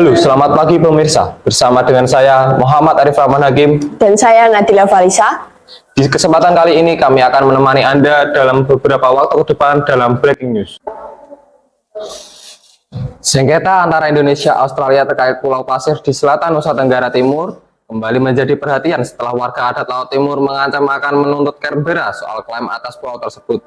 Halo, selamat pagi pemirsa. Bersama dengan saya Muhammad Arif Rahman Hakim dan saya Nadila Valisa. Di kesempatan kali ini kami akan menemani Anda dalam beberapa waktu ke depan dalam Breaking News. Sengketa antara Indonesia dan Australia terkait Pulau Pasir di selatan Nusa Tenggara Timur kembali menjadi perhatian setelah warga adat Laut Timur mengancam akan menuntut Canberra soal klaim atas pulau tersebut.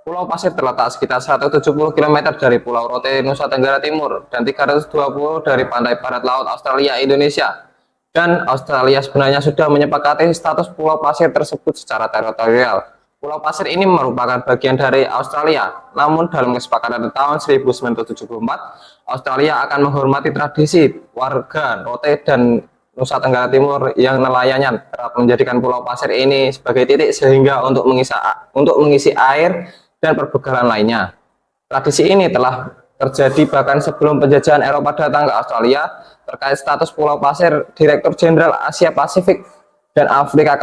Pulau Pasir terletak sekitar 170 km dari Pulau Rote, Nusa Tenggara Timur, dan 320 dari pantai barat laut Australia, Indonesia. Dan Australia sebenarnya sudah menyepakati status Pulau Pasir tersebut secara teritorial. Pulau Pasir ini merupakan bagian dari Australia, namun dalam kesepakatan tahun 1974, Australia akan menghormati tradisi warga Rote dan Nusa Tenggara Timur yang nelayannya kerap menjadikan Pulau Pasir ini sebagai titik sehingga untuk mengisi air dan perbegalan lainnya. Tradisi ini telah terjadi bahkan sebelum penjajahan Eropa datang ke Australia. Terkait status Pulau Pasir, Direktur Jenderal Asia Pasifik dan Afrika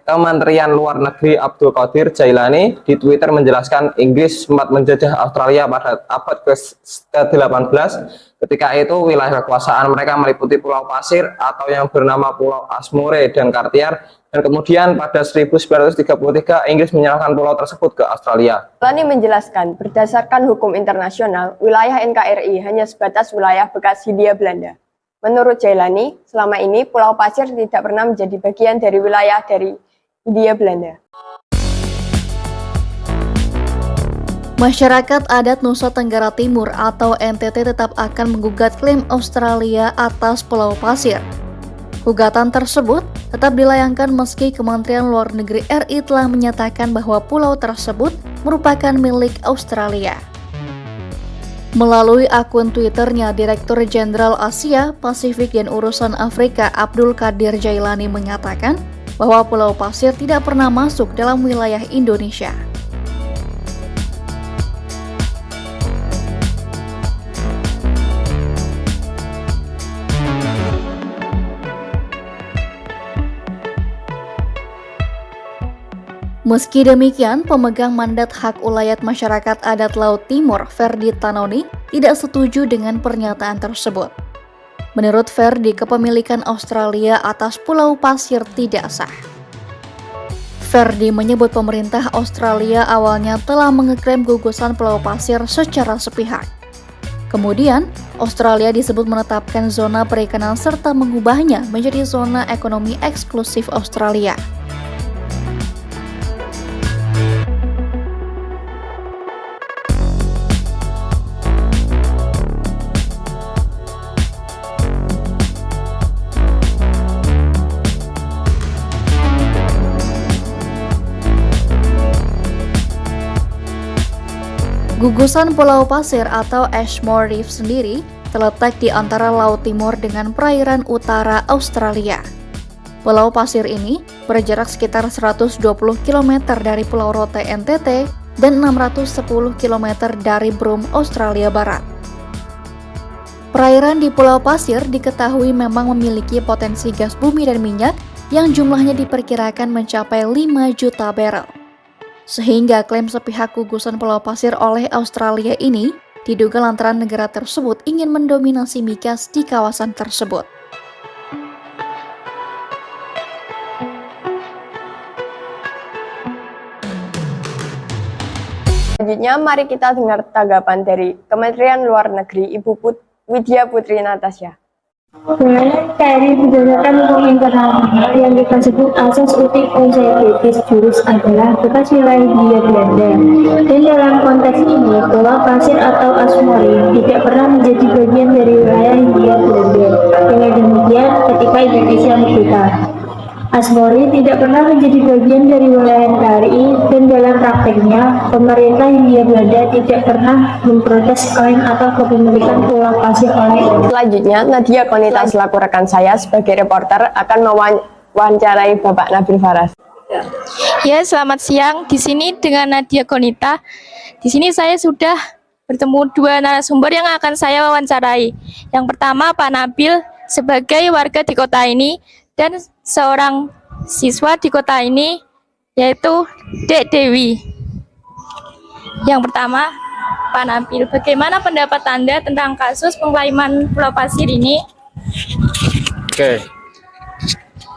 Kementerian Luar Negeri Abdul Qadir Jailani di Twitter menjelaskan Inggris sempat menjajah Australia pada abad ke-18. Ketika itu wilayah kekuasaan mereka meliputi Pulau Pasir atau yang bernama Pulau Asmore dan Cartier, dan kemudian pada 1933 Inggris menyerahkan pulau tersebut ke Australia. Jailani menjelaskan berdasarkan hukum internasional, wilayah NKRI hanya sebatas wilayah bekas Hindia Belanda. Menurut Jailani, selama ini Pulau Pasir tidak pernah menjadi bagian dari wilayah dari Hindia Belanda. Masyarakat adat Nusa Tenggara Timur atau NTT tetap akan menggugat klaim Australia atas Pulau Pasir. Gugatan tersebut tetap dilayangkan meski Kementerian Luar Negeri RI telah menyatakan bahwa pulau tersebut merupakan milik Australia. Melalui akun Twitternya, Direktur Jenderal Asia, Pasifik dan Urusan Afrika Abdul Qadir Jailani mengatakan bahwa Pulau Pasir tidak pernah masuk dalam wilayah Indonesia. Meski demikian, pemegang mandat hak ulayat masyarakat adat Laut Timur, Ferdi Tanoni, tidak setuju dengan pernyataan tersebut. Menurut Ferdi, kepemilikan Australia atas Pulau Pasir tidak sah. Ferdi menyebut pemerintah Australia awalnya telah mengeklaim gugusan Pulau Pasir secara sepihak. Kemudian, Australia disebut menetapkan zona perikanan serta mengubahnya menjadi zona ekonomi eksklusif Australia. Gugusan Pulau Pasir atau Ashmore Reef sendiri terletak di antara Laut Timur dengan perairan utara Australia. Pulau Pasir ini berjarak sekitar 120 km dari Pulau Rote NTT dan 610 km dari Broome, Australia Barat. Perairan di Pulau Pasir diketahui memang memiliki potensi gas bumi dan minyak yang jumlahnya diperkirakan mencapai 5 juta barel. Sehingga klaim sepihak gugusan Pulau Pasir oleh Australia ini diduga lantaran negara tersebut ingin mendominasi migas di kawasan tersebut. Selanjutnya, mari kita dengar tanggapan dari Kementerian Luar Negeri Ibu Widya Putri Natasha. Kewenangan KRI berdasarkan hukum internasional yang kita sebut asas utik consequentis juris adalah bekas wilayah Hindia Belanda. Dan dalam konteks ini, Pulau Pasir atau Asmore tidak pernah menjadi bagian dari wilayah Hindia Belanda. Dengan demikian, ketika Indonesia merdeka, Asmore tidak pernah menjadi bagian dari wilayah NKRI, dan dalam prakteknya, pemerintah Hindia Belanda tidak pernah memprotes klaim atau kepemilikan Pulau Pasir oleh Indonesia. Selanjutnya, Nadia Konita selaku rekan saya sebagai reporter akan mewawancarai Bapak Nabil Faras. Ya, selamat siang. Di sini dengan Nadia Konita. Di sini saya sudah bertemu dua narasumber yang akan saya wawancarai. Yang pertama, Pak Nabil sebagai warga di kota ini dan seorang siswa di kota ini, yaitu Dek Dewi. Yang pertama, Pak Nabil, bagaimana pendapat Anda tentang kasus pengklaiman Pulau Pasir ini? Oke,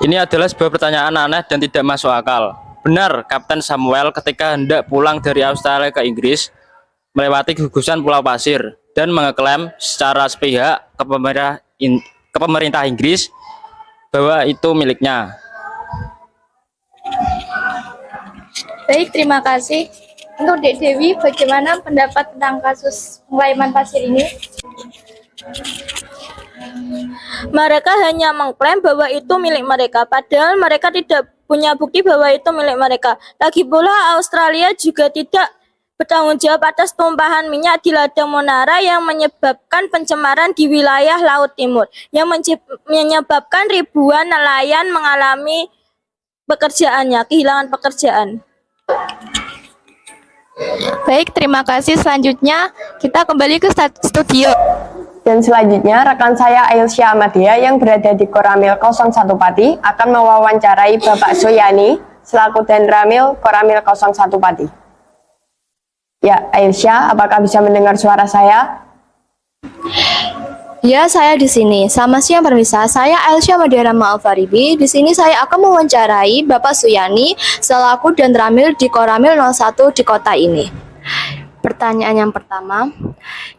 ini adalah sebuah pertanyaan aneh dan tidak masuk akal. Benar, Kapten Samuel ketika hendak pulang dari Australia ke Inggris melewati gugusan Pulau Pasir dan mengeklaim secara sepihak ke pemerintah Inggris bahwa itu miliknya. Baik, terima kasih. Untuk Dek Dewi, bagaimana pendapat tentang kasus pengklaiman pasir ini? Mereka hanya mengklaim bahwa itu milik mereka, padahal mereka tidak punya bukti bahwa itu milik mereka. Lagi pula Australia juga tidak bertanggung jawab atas tumpahan minyak di ladang Monara yang menyebabkan pencemaran di wilayah Laut Timur, yang menyebabkan ribuan nelayan mengalami kehilangan pekerjaan. Baik, terima kasih. Selanjutnya kita kembali ke studio. Dan selanjutnya, rekan saya Ailsyah Ahmadiyah yang berada di Koramil 01 Pati akan mewawancarai Bapak Soyani selaku Dan Ramil Koramil 01 Pati. Ya, Ailsyah, apakah bisa mendengar suara saya? Ya, saya di sini. Selamat siang pemirsa. Saya Ailsyah Ahmadiyah Al-Faribi. Di sini saya akan mewawancarai Bapak Suyani selaku Dan Ramil di Koramil 01 di kota ini. Pertanyaan yang pertama,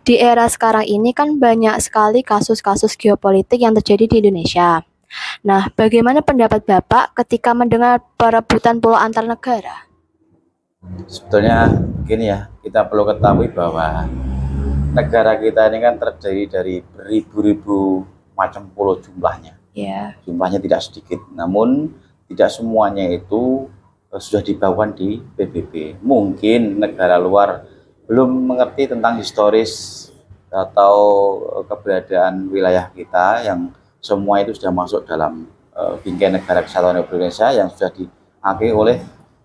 di era sekarang ini kan banyak sekali kasus-kasus geopolitik yang terjadi di Indonesia. Nah, bagaimana pendapat Bapak ketika mendengar perebutan pulau antar negara? Sebetulnya begini ya, kita perlu ketahui bahwa negara kita ini kan terdiri dari beribu-ribu macam pulau jumlahnya. Ya. Jumlahnya tidak sedikit, namun tidak semuanya itu sudah dibangun di PBB. Mungkin negara luar belum mengerti tentang historis atau keberadaan wilayah kita yang semua itu sudah masuk dalam bingkai Negara Kesatuan Republik Indonesia yang sudah diakui oleh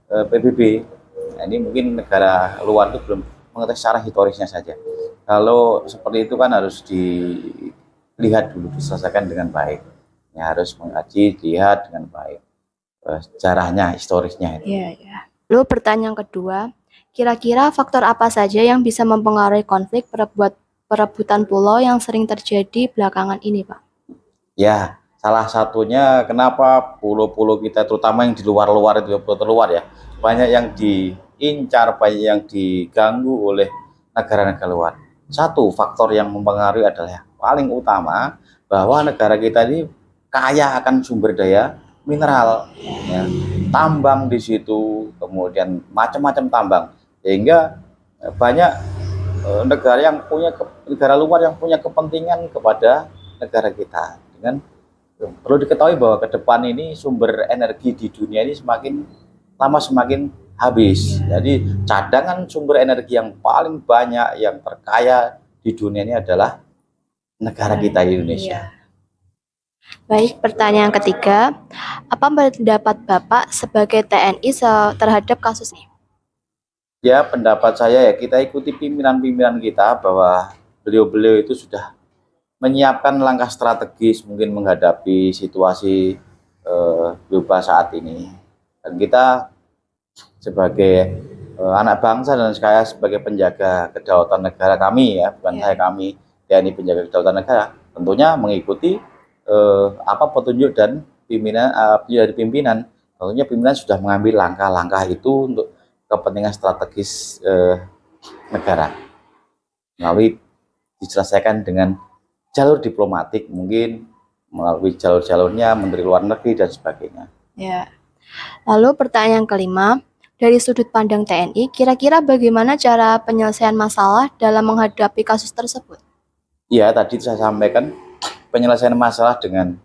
PBB. Nah, ini mungkin negara luar itu belum mengerti secara historisnya saja. Kalau seperti itu kan harus dilihat dulu, diselesaikan dengan baik. Ya, harus mengkaji, dilihat dengan baik sejarahnya, historisnya itu. Iya. Lalu pertanyaan kedua, kira-kira faktor apa saja yang bisa mempengaruhi konflik perebutan pulau yang sering terjadi belakangan ini, Pak? Ya, salah satunya kenapa pulau-pulau kita, terutama yang di luar-luar itu, pulau terluar ya, banyak yang diincar, banyak yang diganggu oleh negara-negara luar. Satu faktor yang mempengaruhi adalah paling utama bahwa negara kita ini kaya akan sumber daya mineral, ya, tambang di situ, kemudian macam-macam tambang, sehingga banyak negara luar yang punya kepentingan kepada negara kita. Dengan perlu diketahui bahwa ke depan ini sumber energi di dunia ini semakin lama semakin habis. Jadi cadangan sumber energi yang paling banyak, yang terkaya di dunia ini adalah negara kita Indonesia. Iya. Baik, pertanyaan ketiga, apa pendapat Bapak sebagai TNI terhadap kasus ini? Ya, pendapat saya ya, kita ikuti pimpinan-pimpinan kita bahwa beliau-beliau itu sudah menyiapkan langkah strategis mungkin menghadapi situasi global saat ini. Dan kita sebagai anak bangsa dan saya sebagai penjaga kedaulatan negara kami ya, bukan saya, kami TNI penjaga kedaulatan negara, tentunya mengikuti apa petunjuk dan dari pimpinan. Tentunya pimpinan sudah mengambil langkah-langkah itu untuk kepentingan strategis negara, melalui diselesaikan dengan jalur diplomatik, mungkin melalui jalur-jalurnya Menteri Luar Negeri dan sebagainya. Ya. Lalu pertanyaan kelima, dari sudut pandang TNI, kira-kira bagaimana cara penyelesaian masalah dalam menghadapi kasus tersebut? Ya, tadi saya sampaikan penyelesaian masalah dengan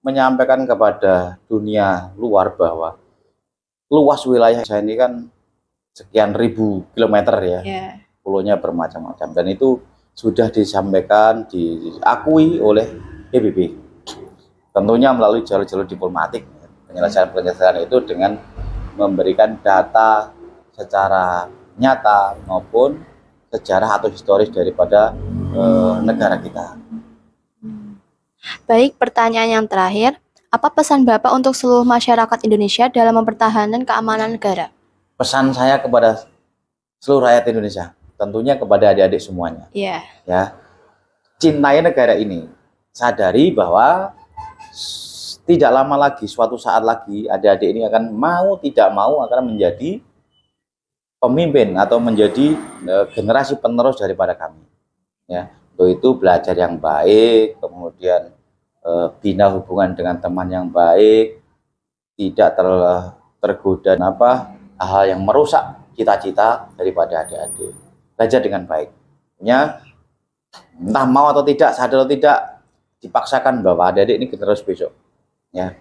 menyampaikan kepada dunia luar bahwa luas wilayah saya ini kan sekian ribu kilometer ya, pulaunya bermacam-macam, dan itu sudah disampaikan, diakui oleh PBB. Tentunya melalui jalur-jalur diplomatik, penyelesaian itu dengan memberikan data secara nyata maupun sejarah atau historis daripada negara kita. Baik, pertanyaan yang terakhir, apa pesan Bapak untuk seluruh masyarakat Indonesia dalam mempertahankan keamanan negara? Pesan saya kepada seluruh rakyat Indonesia, tentunya kepada adik-adik semuanya. Iya. Ya, cintai negara ini. Sadari bahwa tidak lama lagi, suatu saat lagi adik-adik ini akan mau tidak mau akan menjadi pemimpin atau menjadi generasi penerus daripada kami. Ya, untuk itu belajar yang baik, kemudian bina hubungan dengan teman yang baik, tidak tergoda hal yang merusak cita-cita daripada adik-adik. Belajar dengan baik. Ya, entah mau atau tidak, sadar atau tidak, dipaksakan bahwa adik-adik ini generasi besok. Ya,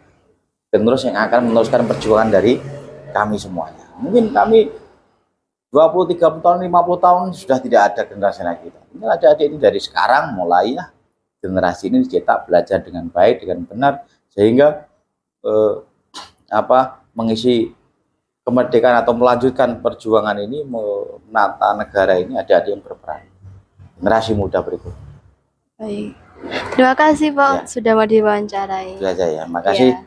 penerus yang akan meneruskan perjuangan dari kami semuanya. Mungkin kami 20, 30 tahun, 50 tahun sudah tidak ada generasi lagi. Ini adik-adik ini dari sekarang mulai ya, generasi ini dicetak belajar dengan baik, dengan benar, sehingga mengisi kemerdekaan atau melanjutkan perjuangan ini, menata negara ini, adik-adik yang berperan. Generasi muda berikut. Baik. Terima kasih Pak Ya. sudah mau diwawancarai. Itu aja ya. Makasih. Ya.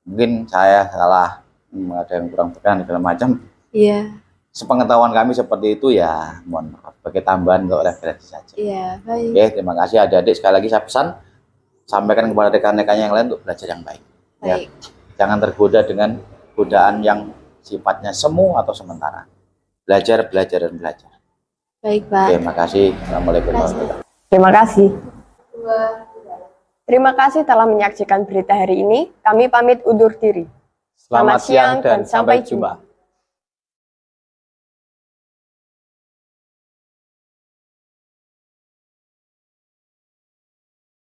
Mungkin saya salah, ada yang kurang berkenan segala macam. Iya. Sepengetahuan kami seperti itu ya, mohon maaf. Sebagai tambahan untuk referensi saja. Iya, baik. Oke, terima kasih adik-adik. Sekali lagi saya pesan, sampaikan kepada rekan-rekannya yang lain untuk belajar yang baik. Ya. Baik. Jangan tergoda dengan godaan yang sifatnya semu atau sementara. Belajar, belajar, dan belajar. Baik, Pak. Oke, makasih. Assalamualaikum warahmatullahi wabarakatuh. Terima kasih. Terima kasih telah menyaksikan berita hari ini. Kami pamit undur diri. Selamat siang dan sampai jumpa.